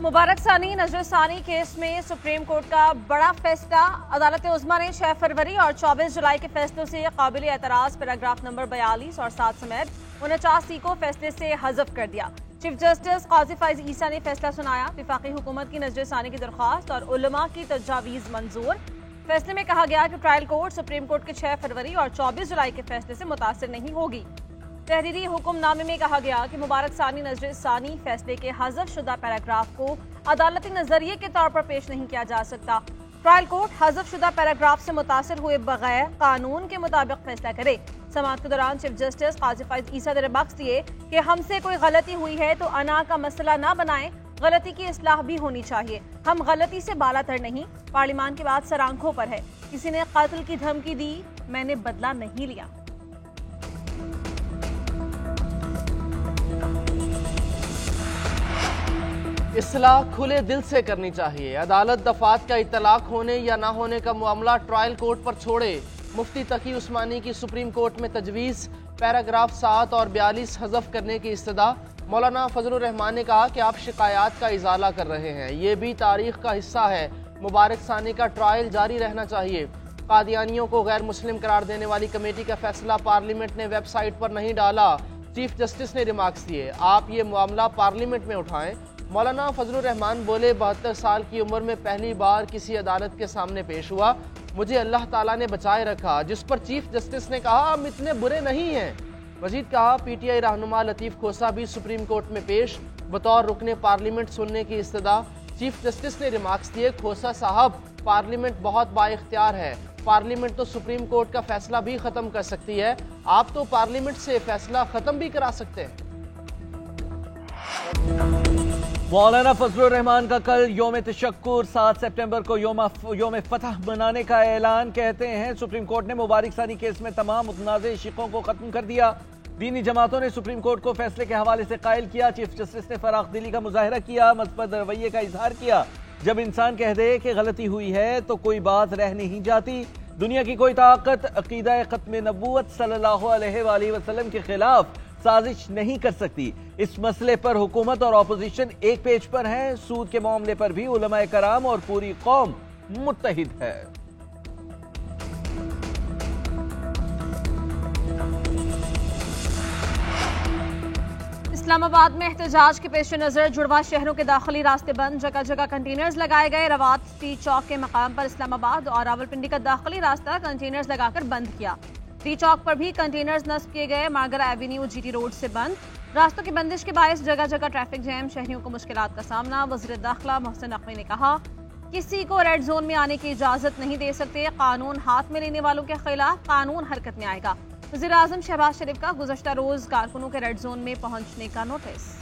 मुबारक सानी नजर सानी केस में सुप्रीम कोर्ट का बड़ा फैसला। अदालत उज़्मा ने 6 फरवरी और 24 जुलाई के फैसलों से काबिल एतराज पैराग्राफ नंबर 42 और 7 समेत 49 को फैसले से हज़फ कर दिया। चीफ जस्टिस काजी फैज ईसा ने फैसला सुनाया। वफाकी हुकूमत की नजर सानी की दरख्वास्त और उलमा की तजावीज़ मंजूर। फैसले में कहा गया कि ट्रायल कोर्ट सुप्रीम कोर्ट के 6 फरवरी और 24 जुलाई के फैसले से मुतासिर नहीं होगी। तहरीरी हुक्मनामे में कहा गया कि मुबारक सानी नजर सानी फैसले के हज़फ शुदा पैराग्राफ को अदालती नजरिए के तौर पर पेश नहीं किया जा सकता। ट्रायल कोर्ट हज़फ शुदा पैराग्राफ से मुतासिर हुए बगैर कानून के मुताबिक फैसला करे। समाअत के दौरान चीफ जस्टिस काजी फैज ईसा ने रिमार्क्स दिए कि हमसे कोई गलती हुई है तो अना का मसला ना बनाएं, गलती की इस्लाह भी होनी चाहिए। हम गलती से बालातर नहीं, पार्लियामान की बात सर आंखों पर है। किसी ने कत्ल की धमकी दी, मैंने बदला नहीं लिया। इस्लाह खुले दिल से करनी चाहिए। अदालत दफात का इतलाक होने या ना होने का मामला ट्रायल कोर्ट पर छोड़े। मुफ्ती तकी उस्मानी की सुप्रीम कोर्ट में तजवीज़। पैराग्राफ 7 और 42 हज़फ करने की इस्तदा। मौलाना फजलुर रहमान ने कहा कि आप शिकायत का इजाला कर रहे हैं, ये भी तारीख का हिस्सा है। मुबारक सानी का ट्रायल जारी रहना चाहिए। कादियानियों को गैर मुस्लिम करार देने वाली कमेटी का फैसला पार्लियामेंट ने वेबसाइट पर नहीं डाला। चीफ जस्टिस ने रिमार्क्स दिए, आप ये मामला पार्लियामेंट में उठाएं। मौलाना फजलुर रहमान बोले, 72 साल की उम्र में पहली बार किसी अदालत के सामने पेश हुआ, मुझे अल्लाह ताला ने बचाए रखा। जिस पर चीफ जस्टिस ने कहा, हम इतने बुरे नहीं हैं। मजीद कहा, पीटीआई रहनुमा लतीफ़ खोसा भी सुप्रीम कोर्ट में पेश, बतौर रुकने पार्लियामेंट सुनने की इस्तदा। चीफ जस्टिस ने रिमार्क्स दिए, खोसा साहब, पार्लियामेंट बहुत बाइख्तियार है, पार्लियामेंट तो सुप्रीम कोर्ट का फैसला भी ख़त्म कर सकती है, आप तो पार्लियामेंट से फैसला ख़त्म भी करा सकते हैं। मौलाना फजलुर रहमान का कल योम तशक्कुर 7 सितंबर को योम फतह मनाने का ऐलान। कहते हैं सुप्रीम कोर्ट ने मुबारक सानी केस में तमाम मुतनाज़ शिकों को खत्म कर दिया। दीनी जमातों ने सुप्रीम कोर्ट को फैसले के हवाले से कायल किया। चीफ जस्टिस ने फराख दिली का मुजाहरा किया, मस्बत रवैये का इजहार किया। जब इंसान कह दे कि गलती हुई है तो कोई बात रह नहीं जाती। दुनिया की कोई ताकत अकीदा खत्म नबूवत सल्लल्लाहु अलैहि वसल्लम के खिलाफ साजिश नहीं कर सकती। इस मसले पर हुकूमत और ऑपोजिशन एक पेज पर है। सूद के मामले पर भी उलमाए कराम और पूरी कौम मुत्तहिद है। इस्लामाबाद में एहतजाज के पेश नजर जुड़वा शहरों के दाखिली रास्ते बंद, जगह जगह कंटेनर्स लगाए गए। रवाती चौक के मकाम पर इस्लामाबाद और रावलपिंडी का दाखिली रास्ता कंटेनर्स लगाकर बंद किया। टी चौक पर भी कंटेनर्स नस्ब किए गए। मारगरा एवेन्यू जीटी रोड से बंद। रास्तों की बंदिश के बायस जगह जगह ट्रैफिक जैम, शहरियों को मुश्किलात का सामना। वज़ीर दाखिला मोहसिन नकवी ने कहा, किसी को रेड जोन में आने की इजाजत नहीं दे सकते। कानून हाथ में लेने वालों के खिलाफ कानून हरकत में आएगा। वज़ीर आज़म शहबाज शरीफ का गुज़श्ता रोज कारकुनों के रेड जोन में पहुंचने का नोटिस।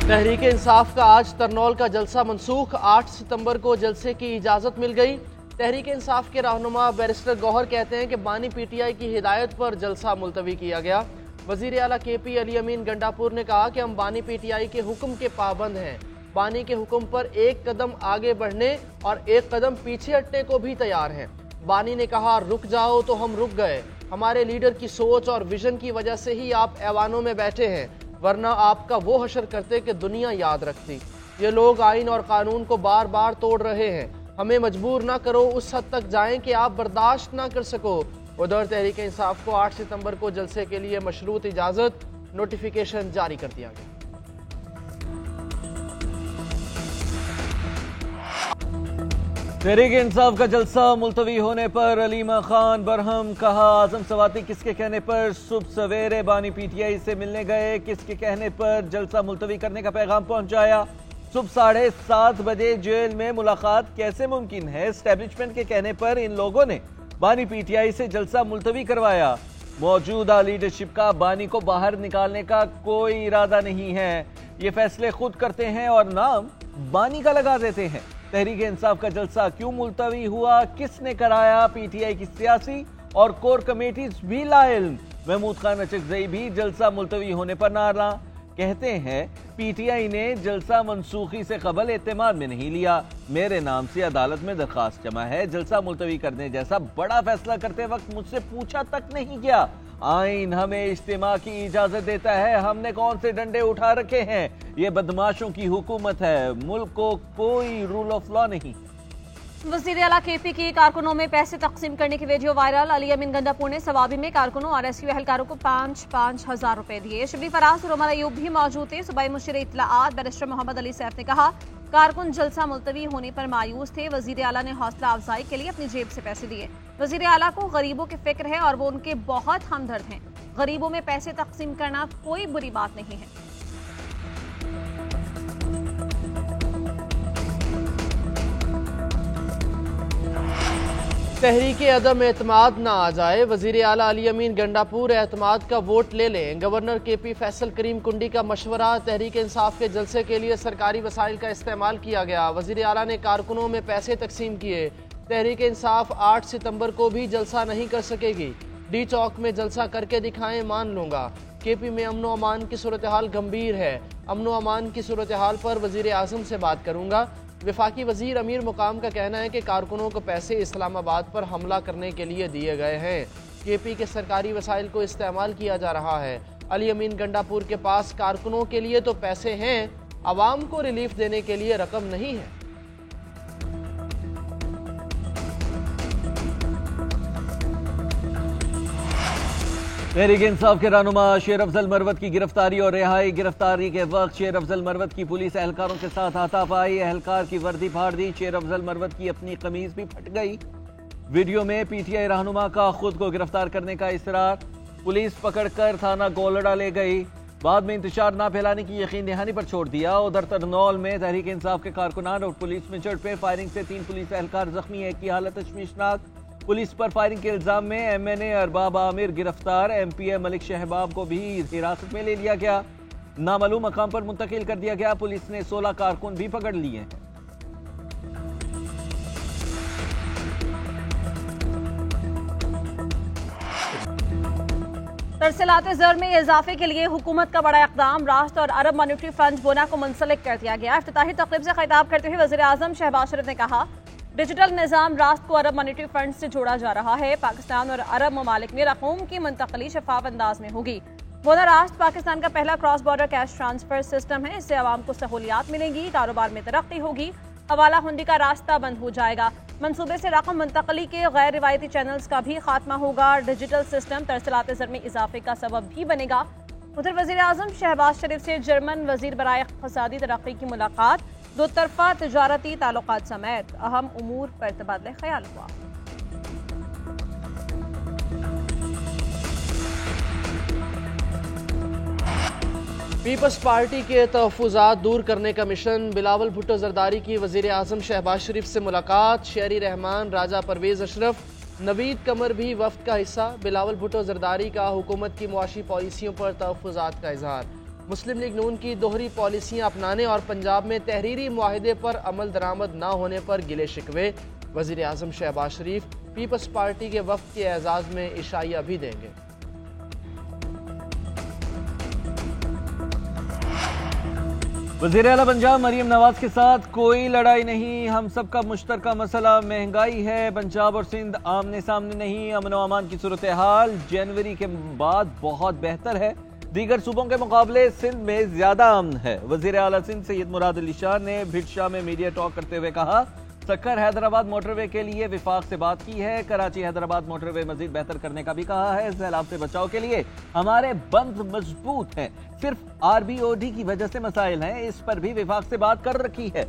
तहरीक इंसाफ का आज तरनौल का जलसा मनसूख। 8 सितंबर को जलसे की इजाज़त मिल गई। तहरीक इंसाफ के रहनुमा बैरिस्टर गौहर कहते हैं कि बानी पीटीआई की हिदायत पर जलसा मुलतवी किया गया। वज़ीर आला केपी अली अमीन गंडापुर ने कहा कि हम बानी पीटीआई के हुक्म के पाबंद हैं। बानी के हुक्म पर एक कदम आगे बढ़ने और एक कदम पीछे हटने को भी तैयार हैं। बानी ने कहा, रुक जाओ तो हम रुक गए। हमारे लीडर की सोच और विजन की वजह से ही आप ऐवानों में बैठे हैं, वरना आपका वो हशर करते कि दुनिया याद रखती। ये लोग आइन और कानून को बार बार तोड़ रहे हैं। हमें मजबूर ना करो, उस हद तक जाएं कि आप बर्दाश्त ना कर सको। उधर तहरीक इंसाफ को 8 सितंबर को जलसे के लिए मशरूत इजाज़त, नोटिफिकेशन जारी कर दिया गया। तहरीक इंसाफ का जलसा मुलतवी होने पर अलीमा खान बरहम। कहा, आजम सवाती किसके कहने पर सुबह सवेरे बानी पीटीआई से मिलने गए, किसके कहने पर जलसा मुलतवी करने का पैगाम पहुंचाया। सुबह 7:30 बजे जेल में मुलाकात कैसे मुमकिन है। एस्टेब्लिशमेंट के कहने पर इन लोगों ने बानी पीटीआई से जलसा मुलतवी करवाया। मौजूदा लीडरशिप का बानी को बाहर निकालने का कोई इरादा नहीं है। ये फैसले खुद करते हैं और नाम बानी का लगा देते हैं। तहरीक इंसाफ का जलसा क्यों मुलतवी हुआ, किसने कराया। पीटीआई की सियासी और कोर कमेटीज भी लाइल। महमूद खान अचकजई भी जलसा मुलतवी होने पर नारा। कहते हैं पीटीआई ने जलसा मनसूखी से कबल एतमाद में नहीं लिया। मेरे नाम से अदालत में दरखास्त जमा है। जलसा मुलतवी करने जैसा बड़ा फैसला करते वक्त मुझसे पूछा तक नहीं गया। आइन हमें इज्तिमा की इजाजत देता है, हमने कौन से डंडे उठा रखे हैं। ये बदमाशों की हुकूमत है, मुल्क को कोई रूल ऑफ लॉ नहीं। वज़ीर आला केपी की कारकुनों में पैसे तकसीम करने की वीडियो वायरल। अली अमीन गंडापुर ने सवाबी में कारकुनों और रेस्क्यू एहलकारों को 5-5 हज़ार रुपए दिए। शिबली फराज और उमर अयूब भी मौजूद थे। सूबाई मुशीर इत्तलाआत बैरिस्टर मोहम्मद अली सैफ ने कहा, कारकुन जलसा मुलतवी होने पर मायूस थे। वज़ीर आला ने हौसला अफजाई के लिए अपनी जेब से पैसे दिए। वज़ीर आला को गरीबों की फिक्र है और वो उनके बहुत हमदर्द हैं। गरीबों में पैसे तकसीम करना कोई बुरी बात नहीं है। तहरीके अदम एतमाद ना आ जाए। वजीर आला अली अमीन गंडापुर एतमाद का वोट ले लें। गवर्नर केपी फैसल करीम कुंडी का मशवरा। तहरीक इंसाफ के जलसे के लिए सरकारी वसाइल का इस्तेमाल किया गया। वजीर आला ने कारकुनों में पैसे तकसीम किए। तहरीक इंसाफ 8 सितंबर को भी जलसा नहीं कर सकेगी। डी चौक में जलसा करके दिखाएं, मान लूंगा। केपी में अमनो अमान की सूरत हाल गंभीर है। अमनो अमान की सूरत हाल पर वजीर आजम से बात करूंगा। वफाकी वजीर अमीर मुकाम का कहना है कि कारकुनों को पैसे इस्लामाबाद पर हमला करने के लिए दिए गए हैं। केपी के सरकारी वसाइल को इस्तेमाल किया जा रहा है। अली अमीन गंडापुर के पास कारकुनों के लिए तो पैसे हैं, आवाम को रिलीफ देने के लिए रकम नहीं है। तहरीक इंसाफ के रहनुमा शेर अफजल मरवत की गिरफ्तारी और रिहाई। गिरफ्तारी के वक्त शेर अफजल मरवत की पुलिस एहलकारों के साथ हाथापाई। एहलकार की वर्दी फाड़ दी। शेर अफजल मरवत की अपनी कमीज भी फट गई। वीडियो में पीटीआई रहनुमा का खुद को गिरफ्तार करने का इसरार। पुलिस पकड़कर थाना गोलड़ा ले गई, बाद में इंतशार न फैलाने की यकीन दहानी पर छोड़ दिया। उधर तरनौल में तहरीक इंसाफ के कारकुनान और पुलिस में झड़पें। फायरिंग से 3 पुलिस एहलकार जख्मी, एक की हालत तशवीशनाक। पुलिस पर फायरिंग के इल्जाम में एमएनए अरबाब आमिर गिरफ्तार। एमपीए मलिक शहबाब को भी हिरासत में ले लिया गया, नामालूम मकाम पर मुंतकिल कर दिया गया। पुलिस ने 16 कारकुन भी पकड़ लिए हैं। तरसीलात ज़र में इजाफे के लिए हुकूमत का बड़ा इक़दाम। राष्ट्र और अरब मॉनिटरी फंड बोना को मुंसलिक कर दिया गया। इफ्तिताही तक़रीब से खिताब करते हुए वज़ीर आज़म शहबाज शरीफ ने कहा, डिजिटल निज़ाम राष्ट्र को अरब मॉनिटरी फंड से जोड़ा जा रहा है। पाकिस्तान और अरब ममालिक में रकूम की मुंतकली शफाफ अंदाज में होगी। बोना राष्ट्र पाकिस्तान का पहला cross border cash transfer system है। इससे आवाम को सहूलियात मिलेंगी, कारोबार में तरक्की होगी, हवाला हुंडी का रास्ता बंद हो जाएगा। मनसूबे से रकम मुंतकली के गैर रिवायती चैनल्स का भी खात्मा होगा। डिजिटल सिस्टम तरसीलात ज़र में इजाफे का सबब भी बनेगा। उधर वज़ीर आज़म शहबाज शरीफ से जर्मन वज़ीर बराए इक़्तिसादी तरक्की की मुलाकात। दो तरफा तिजारती ताल्लुकात समेत अहम उमूर पर तबादला ख्याल हुआ। पीपल्स पार्टी के तहफ़्फ़ुज़ात दूर करने का मिशन। बिलावल भुट्टो जरदारी की वज़ीर आज़म शहबाज शरीफ से मुलाकात। शहरी रहमान, राजा परवेज़ अशरफ, नवीद कमर भी वफ्द का हिस्सा। बिलावल भुट्टो जरदारी का हुकूमत की मुआशी पॉलिसियों पर तहफ़्फ़ुज़ात का इज़हार। मुस्लिम लीग नून की दोहरी पॉलिसियाँ अपनाने और पंजाब में तहरीरी मुआहिदे पर अमल दरामद न होने पर गिले शिकवे। वज़ीर आज़म शहबाज शरीफ पीपल्स पार्टी के वफ्द के एजाज़ में इशाइया भी देंगे। वज़ीर आला पंजाब मरीम नवाज के साथ कोई लड़ाई नहीं, हम सब का मुश्तरका मसला महंगाई है। पंजाब और सिंध आमने सामने नहीं, अमन व अमान की सूरत हाल जनवरी के बाद बहुत बेहतर है। दीगर सूबों के मुकाबले सिंध में ज्यादा अमन है। वज़ीर आला सिंध सैयद मुराद अली शाह ने भिटशा में मीडिया टॉक करते हुए कहा, सक्कर हैदराबाद मोटरवे के लिए विफाक से बात की है। कराची हैदराबाद मोटरवे मजीद बेहतर करने का भी कहा है। सैलाब से बचाव के लिए हमारे बंद मजबूत हैं, सिर्फ आरबीओडी की वजह से मसाइल हैं, इस पर भी विफाक से बात कर रखी है।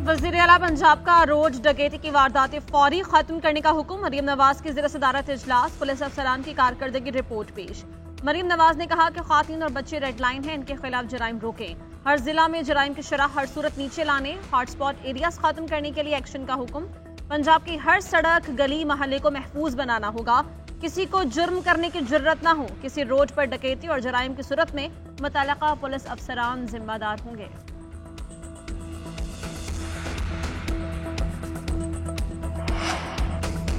वज़ीर आला पंजाब का रोज डकैती की वारदातें फौरी खत्म करने का हुक्म। मरीम नवाज की ज़ेर सदारत इजलास। पुलिस अफसरान की कारकर्दगी रिपोर्ट पेश। मरीम नवाज ने कहा कि ख़वातीन और बच्चे रेड लाइन हैं, इनके खिलाफ जराइम रोकें। हर जिला में जराइम की शरह हर सूरत नीचे लाने, हॉटस्पॉट एरियाज खत्म करने के लिए एक्शन का हुक्म। पंजाब की हर सड़क गली महल्ले को महफूज बनाना होगा। किसी को जुर्म करने की जुर्रत न हो। किसी रोड पर डकैती और जराइम की सूरत में मुतल्लका पुलिस अफसरान जिम्मेदार होंगे।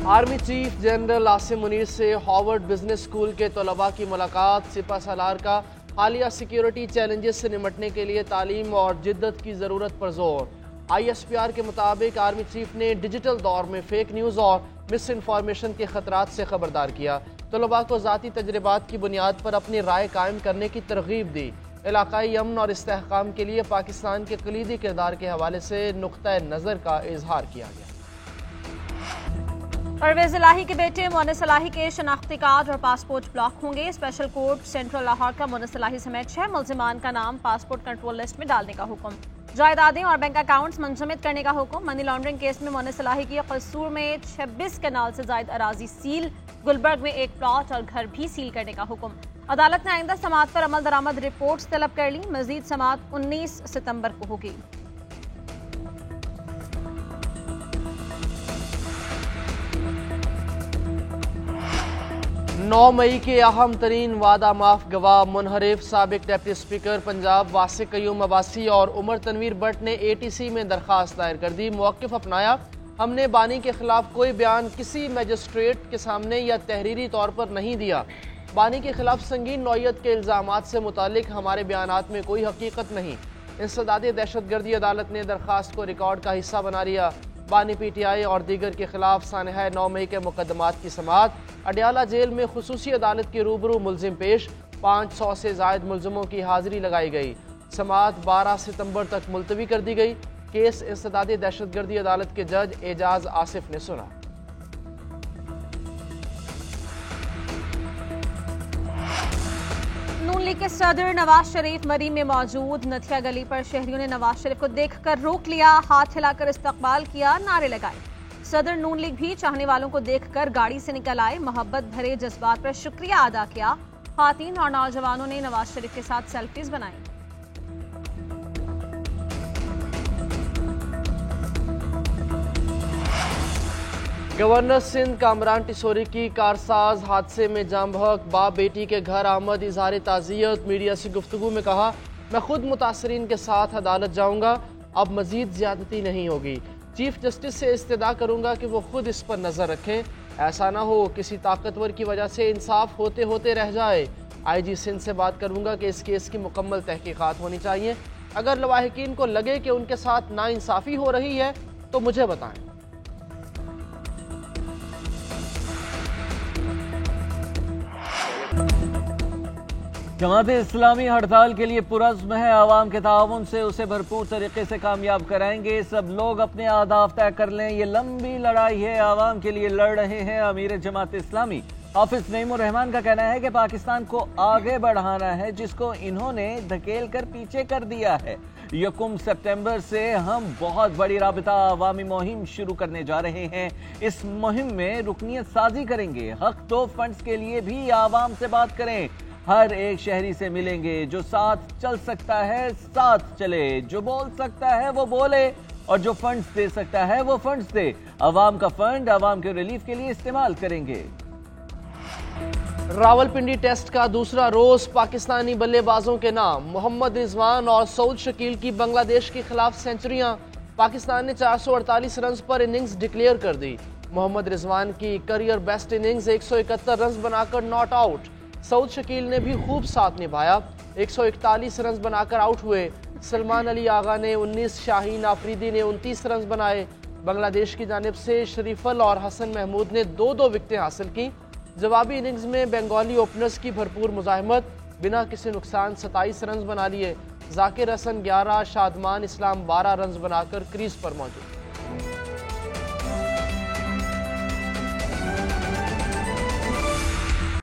Army chief general Asim Munir से हार्वर्ड बिजनेस स्कूल के तलबा की मुलाकात। सिपा सालार का हालिया सिक्योरिटी चैलेंजेस से निपटने के लिए तालीम और जिद्दत की ज़रूरत पर जोर। ISPR के मुताबिक आर्मी चीफ ने डिजिटल दौर में फेक न्यूज़ और मिस इन्फॉर्मेशन के खतरात से खबरदार किया। तलबा को ज़ाती तजर्बात की बुनियाद पर अपनी राय कायम करने की तरगीब दी। इलाकाई अमन और इस्तेहकाम के लिए पाकिस्तान के कलीदी किरदार के हवाले से नुक्ता नज़र का इजहार किया गया। परवेज इलाही के बेटे मोनिस इलाही के शनाख्ती कार्ड और पासपोर्ट ब्लॉक होंगे। स्पेशल कोर्ट सेंट्रल लाहौर का मोनिस इलाही समेत 6 मुल्जिमान का नाम पासपोर्ट कंट्रोल लिस्ट में डालने का हुक्म। जायदादें और बैंक अकाउंट्स मुंजमद करने का हुक्म। मनी लॉन्ड्रिंग केस में मोनिस इलाही की कसूर में 26 कनाल से जायद अराजी सील। गुलबर्ग में एक प्लॉट और घर भी सील करने का हुक्म। अदालत ने आइंदा समात पर अमल दरामद रिपोर्ट्स तलब कर ली। मजीद समात 19 सितंबर को होगी। 9 मई के अहम तरीन वादा माफ गवाह मुनहरिफ साबिक डिप्टी स्पीकर पंजाब वासिक कयूम अब्बासी और उमर तनवीर भट्ट ने ATC में दरखास्त दायर कर दी। मौक़िफ़ अपनाया, हमने बानी के खिलाफ कोई बयान किसी मजिस्ट्रेट के सामने या तहरीरी तौर पर नहीं दिया। बानी के खिलाफ संगीन नौयत के इल्ज़ामात से मुतालिक हमारे बयानात में कोई हकीकत नहीं। इंसदादे दहशतगर्दी अदालत ने दरखास्त को रिकॉर्ड का हिस्सा बना लिया। बानी PTI और दीगर के खिलाफ सानहा 9 मई के मुकदमात की समात। अडियाला जेल में खुसूसी अदालत के रूबरू मुलजिम पेश। 500 से जायद मुलजिमों की हाजिरी लगाई गई। समात 12 सितंबर तक मुलतवी कर दी गई। केस इंसदादे दहशतगर्दी अदालत के जज एजाज आसिफ ने सुना। नून लीग के सदर नवाज शरीफ मरी में मौजूद। नथिया गली पर शहरियों ने नवाज शरीफ को देखकर रोक लिया, हाथ हिलाकर इस्तकबाल किया, नारे लगाए। सदर नून लीग भी चाहने वालों को देखकर गाड़ी से निकल आए, मोहब्बत भरे जज्बात पर शुक्रिया अदा किया। खातीन और नौजवानों ने नवाज शरीफ के साथ सेल्फीज बनाई। गवर्नर सिंध कामरान टिसोरी की कारसाज हादसे में जाम बहक। बाप बेटी के घर आमद, इजहार ताज़ियत। मीडिया से गुफ्तगू में कहा, मैं खुद मुतासरीन के साथ अदालत जाऊंगा, अब मजीद ज्यादती नहीं होगी। चीफ जस्टिस से इस्तदा करूंगा कि वो खुद इस पर नजर रखें, ऐसा ना हो किसी ताकतवर की वजह से इंसाफ होते होते रह जाए। IG सिंध से बात करूंगा कि इस केस की मुकम्मल तहकीकात होनी चाहिए। अगर लवाहिकीन को लगे कि उनके साथ नाइंसाफी हो रही है तो मुझे बताएं। जमात इस्लामी हड़ताल के लिए पुरज़्म है। आवाम के ताउन से उसे भरपूर तरीके से कामयाब कराएंगे। सब लोग अपने अहदाफ तय कर लें। ये लंबी लड़ाई है, आवाम के लिए लड़ रहे हैं। अमीर जमात इस्लामी हाफिज नईमुर रहमान का कहना है कि पाकिस्तान को आगे बढ़ाना है, जिसको इन्होंने धकेल कर पीछे कर दिया है। 1 सितंबर से हम बहुत बड़ी राबिता अवामी मुहिम शुरू करने जा रहे हैं। इस मुहिम में रुकनियत साजी करेंगे। हक तो फंड्स के लिए भी आवाम से बात करें। हर एक शहरी से मिलेंगे। जो साथ चल सकता है साथ चले, जो बोल सकता है वो बोले, और जो फंड्स दे सकता है वो फंड्स दे। अवाम का फंड अवाम के रिलीफ के लिए इस्तेमाल करेंगे। रावलपिंडी टेस्ट का दूसरा रोज पाकिस्तानी बल्लेबाजों के नाम। मोहम्मद रिजवान और सऊद शकील की बांग्लादेश के खिलाफ सेंचुरियां। पाकिस्तान ने 448 रन पर इनिंग्स डिक्लेयर कर दी। मोहम्मद रिजवान की करियर बेस्ट इनिंग्स 171 रन बनाकर नॉट आउट। सऊद शकील ने भी खूब साथ निभाया, 141 रन बनाकर आउट हुए। सलमान अली आगा ने 19, शाहीन आफरीदी ने 29 रन बनाए। बांग्लादेश की जानिब से शरीफल और हसन महमूद ने 2-2 विकेटें हासिल की। जवाबी इनिंग्स में बंगाली ओपनर्स की भरपूर मुजाहिमत, बिना किसी नुकसान 27 रन बना लिए। जाकिर हसन 11, शादमान इस्लाम 12 रन बनाकर क्रीज पर मौजूद।